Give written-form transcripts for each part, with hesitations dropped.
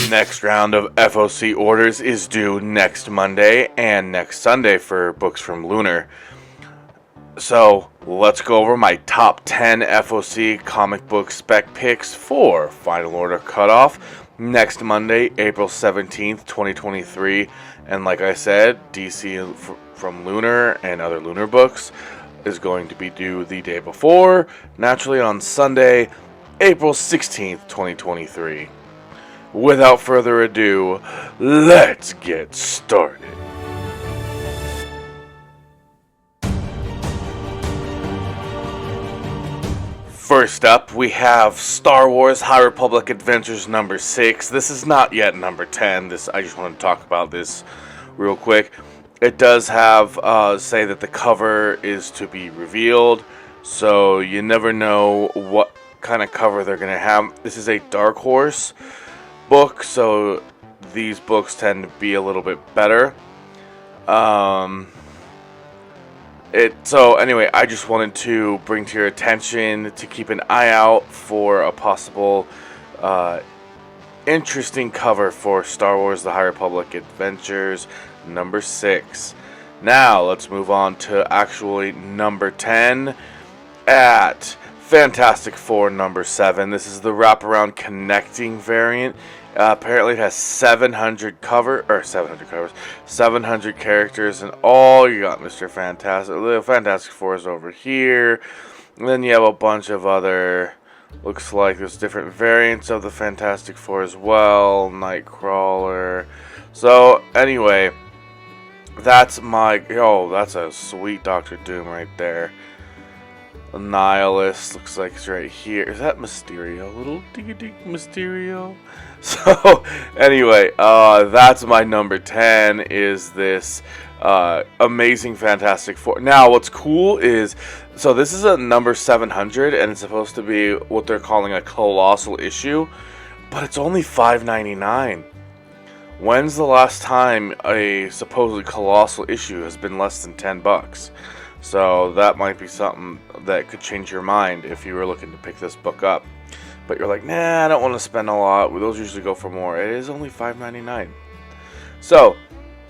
Next round of FOC orders is due next Monday and next Sunday for books from Lunar. So let's go over my top 10 FOC comic book spec picks for final order cutoff next Monday, April 17th, 2023. And like I said, DC from Lunar and other Lunar books is going to be due the day before, naturally on Sunday, April 16th, 2023. Without further ado, let's get started. First up, we have Star Wars High Republic Adventures number 6. This is not yet number 10. I just want to talk about this real quick. It does have say that the cover is to be revealed, so you never know what kind of cover they're going to have. This is a Dark Horse book, so these books tend to be a little bit better. So anyway, I just wanted to bring to your attention to keep an eye out for a possible interesting cover for Star Wars The High Republic Adventures number 6. Now let's move on to actually number 10 at Fantastic Four number 7. This is the wraparound connecting variant. Apparently it has 700 characters and all. You got Mr. Fantastic. The Fantastic Four is over here. And then you have a bunch of other, looks like there's different variants of the Fantastic Four as well. Nightcrawler. So anyway, that's that's a sweet Doctor Doom right there. Nihilist looks like it's right here. Is that Mysterio? Little diggy Mysterio. So anyway, that's my number 10. Is this amazing Fantastic Four? Now, what's cool is, so this is a number 700, and it's supposed to be what they're calling a colossal issue, but it's only $5.99. When's the last time a supposedly colossal issue has been less than $10? So that might be something that could change your mind if you were looking to pick this book up. But you're like, nah, I don't want to spend a lot. Those usually go for more. It is only $5.99. So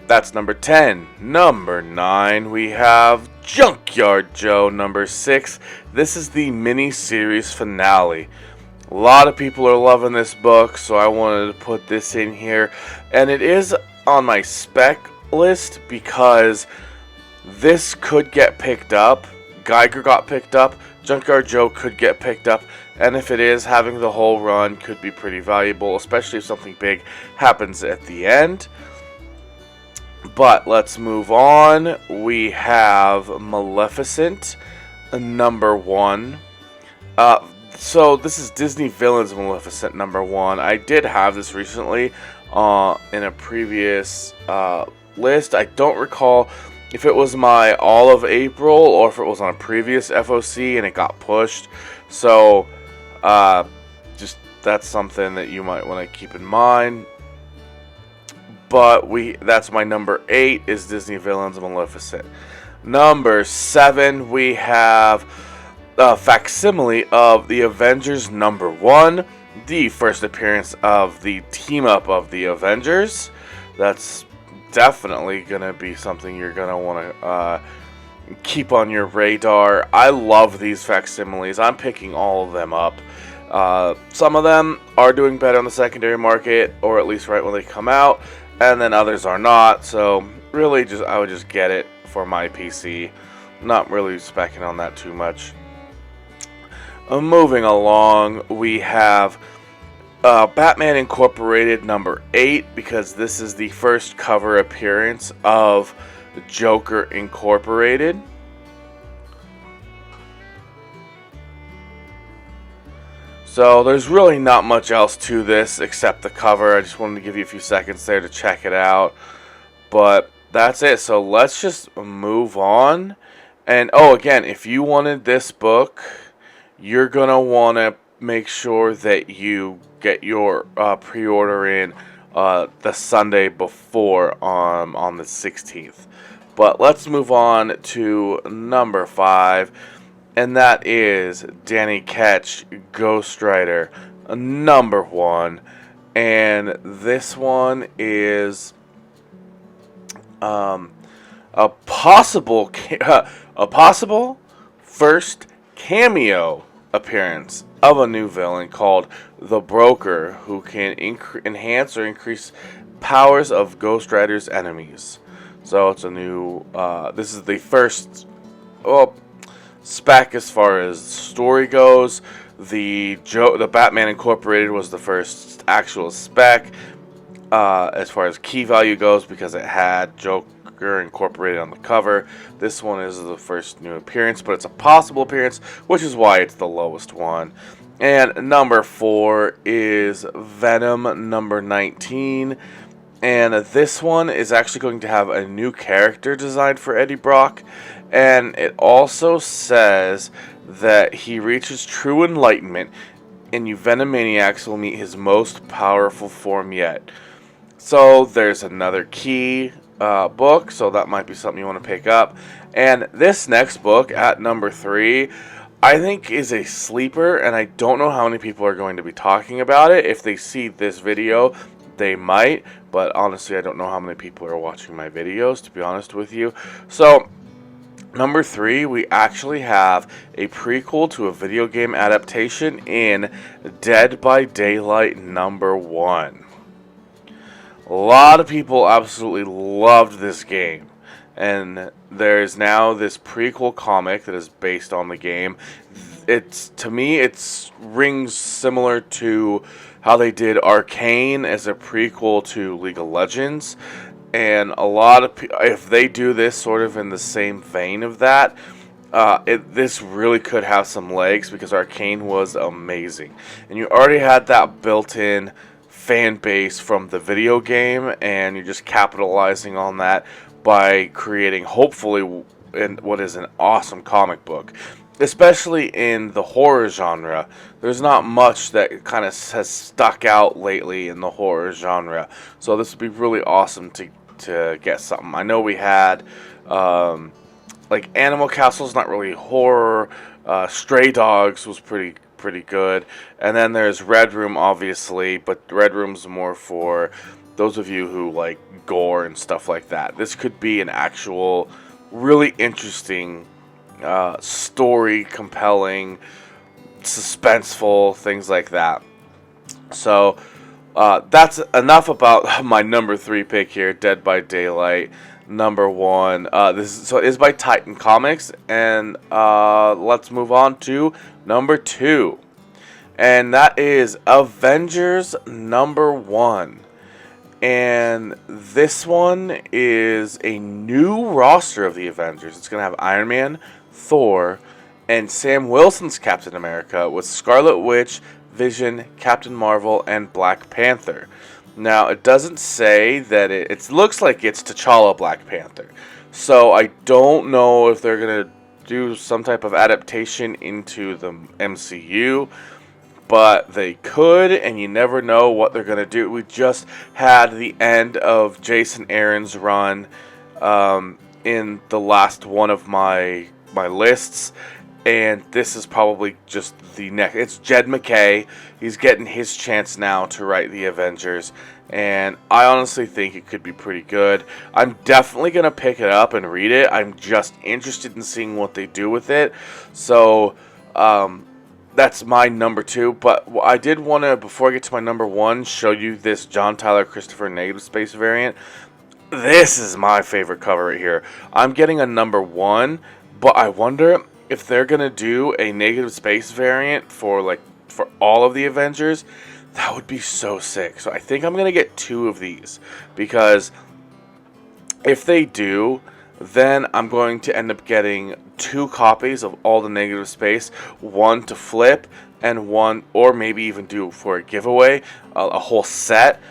that's number 10. Number 9, we have Junkyard Joe number 6. This is the mini-series finale. A lot of people are loving this book, so I wanted to put this in here. And it is on my spec list because this could get picked up. Geiger got picked up. Junkyard Joe could get picked up. And if it is, having the whole run could be pretty valuable, especially if something big happens at the end. But let's move on. We have Maleficent, number 1. So this is Disney Villains Maleficent number 1. I did have this recently in a previous list. I don't recall if it was my all of April or if it was on a previous FOC and it got pushed. So just that's something that you might want to keep in mind. But that's my number 8 is Disney Villains Maleficent. Number 7, we have a facsimile of the Avengers number 1, the first appearance of the team up of the Avengers. That's definitely gonna be something you're gonna want to keep on your radar. I love these facsimiles. I'm picking all of them up. Some of them are doing better on the secondary market, or at least right when they come out, and then others are not. So really, I would just get it for my PC. Not really specking on that too much. Moving along, we have Batman Incorporated number 8, because this is the first cover appearance of Joker Incorporated. So there's really not much else to this except the cover. I just wanted to give you a few seconds there to check it out. But that's it. So let's just move on. And again, if you wanted this book, you're going to want to make sure that you get your pre-order in the Sunday before on the 16th. But let's move on to number 5, and that is Danny Ketch, Ghost Rider, number 1. and this one is a possible a possible first cameo appearance of a new villain called the Broker, who can enhance or increase powers of Ghost Rider's enemies. So it's a new. This is the first. Well, Spec as far as story goes. The Batman Incorporated was the first actual Spec as far as key value goes, because it had Joker Incorporated on the cover. This one is the first new appearance, but it's a possible appearance, which is why it's the lowest one. And number 4 is Venom number 19. And this one is actually going to have a new character design for Eddie Brock. And it also says that he reaches true enlightenment, and you Venomaniacs will meet his most powerful form yet. So there's another key book, so that might be something you want to pick up. And this next book at number 3, I think is a sleeper, and I don't know how many people are going to be talking about it. If they see this video, they might, but honestly I don't know how many people are watching my videos, to be honest with you. So number 3, we actually have a prequel to a video game adaptation in Dead by Daylight number 1. A lot of people absolutely loved this game, and there's now this prequel comic that is based on the game. To me, it rings similar to how they did Arcane as a prequel to League of Legends. And a lot of if they do this sort of in the same vein of that, this really could have some legs, because Arcane was amazing. And you already had that built-in fan base from the video game, and you're just capitalizing on that by creating, hopefully, what is an awesome comic book. Especially in the horror genre, there's not much that kind of has stuck out lately in the horror genre. So this would be really awesome to get something. I know we had like Animal Castle's not really horror. Stray Dogs was pretty good, and then there's Red Room, obviously, but Red Room's more for those of you who like gore and stuff like that. This could be an actual really interesting story, compelling, suspenseful, things like that. So that's enough about my number 3 pick here, Dead by Daylight number 1. This is by Titan Comics, and let's move on to number 2, and that is Avengers number 1. And this one is a new roster of the Avengers. It's going to have Iron Man, Thor, and Sam Wilson's Captain America, with Scarlet Witch, Vision, Captain Marvel, and Black Panther. Now, it doesn't say that it looks like it's T'Challa Black Panther. So I don't know if they're going to do some type of adaptation into the MCU, but they could, and you never know what they're going to do. We just had the end of Jason Aaron's run in the last one of my lists, and this is probably just the next. It's Jed McKay. He's getting his chance now to write the Avengers, and I honestly think it could be pretty good. I'm definitely going to pick it up and read it. I'm just interested in seeing what they do with it. So, that's my number 2, but I did want to, before I get to my number 1, show you this John Tyler Christopher Negative Space variant. This is my favorite cover right here. I'm getting a number 1, but I wonder if they're going to do a Negative Space variant for all of the Avengers. That would be so sick. So I think I'm going to get 2 of these, because if they do, then I'm going to end up getting 2 copies of all the Negative Space, one to flip, and one, or maybe even do for a giveaway, a whole set,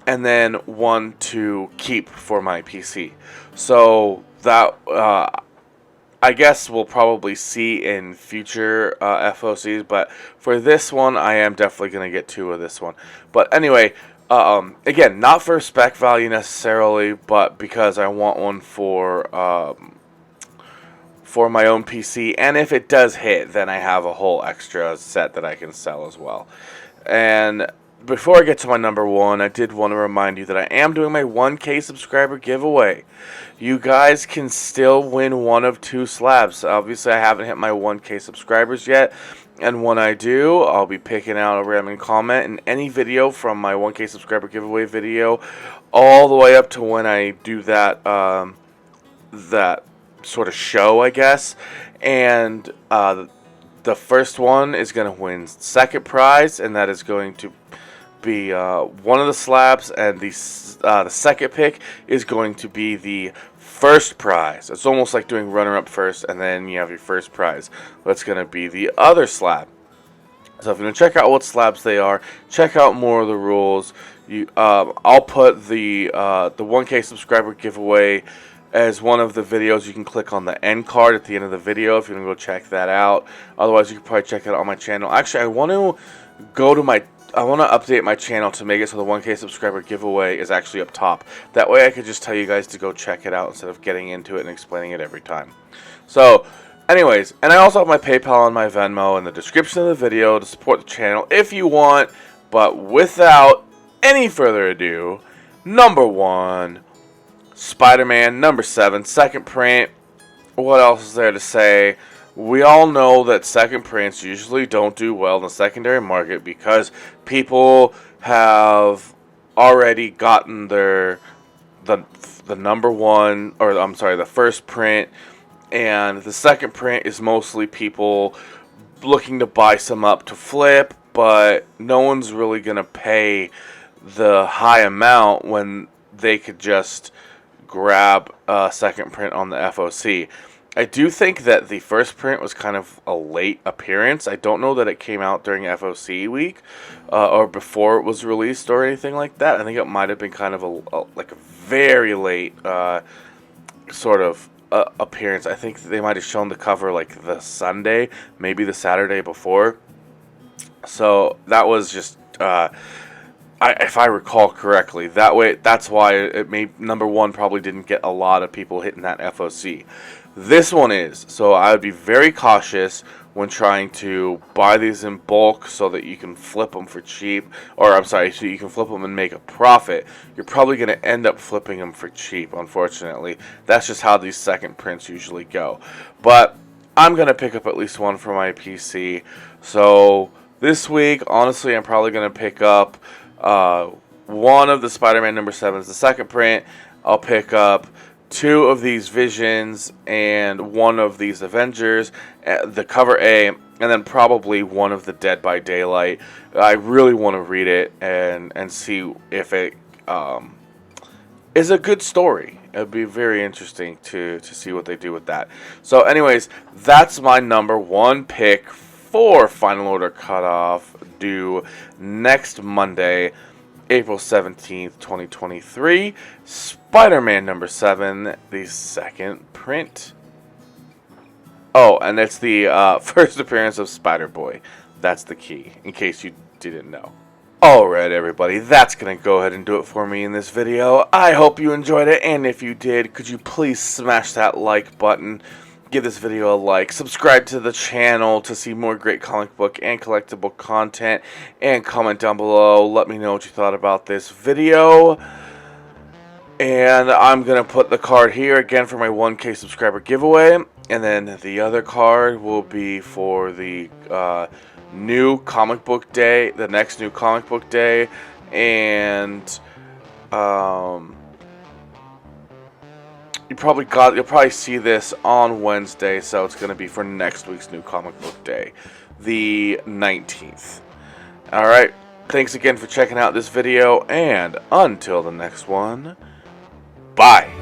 and then one to keep for my PC. So that, I guess we'll probably see in future FOCs, but for this one, I am definitely going to get 2 of this one. But anyway, again, not for spec value necessarily, but because I want one for my own PC, and if it does hit, then I have a whole extra set that I can sell as well. And before I get to my number 1, I did want to remind you that I am doing my 1K subscriber giveaway. You guys can still win one of 2 slabs. Obviously, I haven't hit my 1K subscribers yet, and when I do, I'll be picking out a random comment in any video from my 1K subscriber giveaway video, all the way up to when I do that that sort of show, I guess. And the first one is going to win second prize, and that is going to be one of the slabs, and the second pick is going to be the first prize. It's almost like doing runner-up first, and then you have your first prize. That's going to be the other slab. So if you want to check out what slabs they are, check out more of the rules. I'll put the 1K subscriber giveaway as one of the videos. You can click on the end card at the end of the video if you want to go check that out. Otherwise, you can probably check it out on my channel. Actually, I want to update my channel to make it so the 1K subscriber giveaway is actually up top. That way I could just tell you guys to go check it out instead of getting into it and explaining it every time. So, anyways, and I also have my PayPal and my Venmo in the description of the video to support the channel if you want. But without any further ado, number 1, Spider-Man number 7, second print. What else is there to say? We all know that second prints usually don't do well in the secondary market because people have already gotten the number 1, or I'm sorry, the first print, and the second print is mostly people looking to buy some up to flip, but no one's really gonna pay the high amount when they could just grab a second print on the FOC. I do think that the first print was kind of a late appearance. I don't know that it came out during FOC week or before it was released or anything like that. I think it might have been kind of a very late sort of appearance. I think they might have shown the cover like the Sunday, maybe the Saturday before. So that was just, if I recall correctly, that's why it made number 1 probably didn't get a lot of people hitting that FOC. This one is, so I would be very cautious when trying to buy these in bulk so that you can flip them for cheap, or I'm sorry, so you can flip them and make a profit. You're probably going to end up flipping them for cheap, unfortunately. That's just how these second prints usually go. But I'm going to pick up at least one for my PC. So this week, honestly, I'm probably going to pick up one of the Spider-Man number 7s, the second print. I'll pick up 2 of these Visions and 1 of these Avengers, the cover A, and then probably 1 of the Dead by Daylight. I really want to read it and see if it is a good story. It would be very interesting to see what they do with that. So anyways, that's my number 1 pick for Final Order Cutoff, due next Monday, April 17th, 2023. Spider-Man number 7, the second print. Oh, and it's the first appearance of Spiderboy. That's the key, in case you didn't know. Alright everybody, that's going to go ahead and do it for me in this video. I hope you enjoyed it, and if you did, could you please smash that like button? Give this video a like, subscribe to the channel to see more great comic book and collectible content, and comment down below. Let me know what you thought about this video. And I'm going to put the card here again for my 1K subscriber giveaway, and then the other card will be for the new comic book day, the next new comic book day, and you'll probably see this on Wednesday, so it's going to be for next week's new comic book day, the 19th. Alright, thanks again for checking out this video, and until the next one, bye!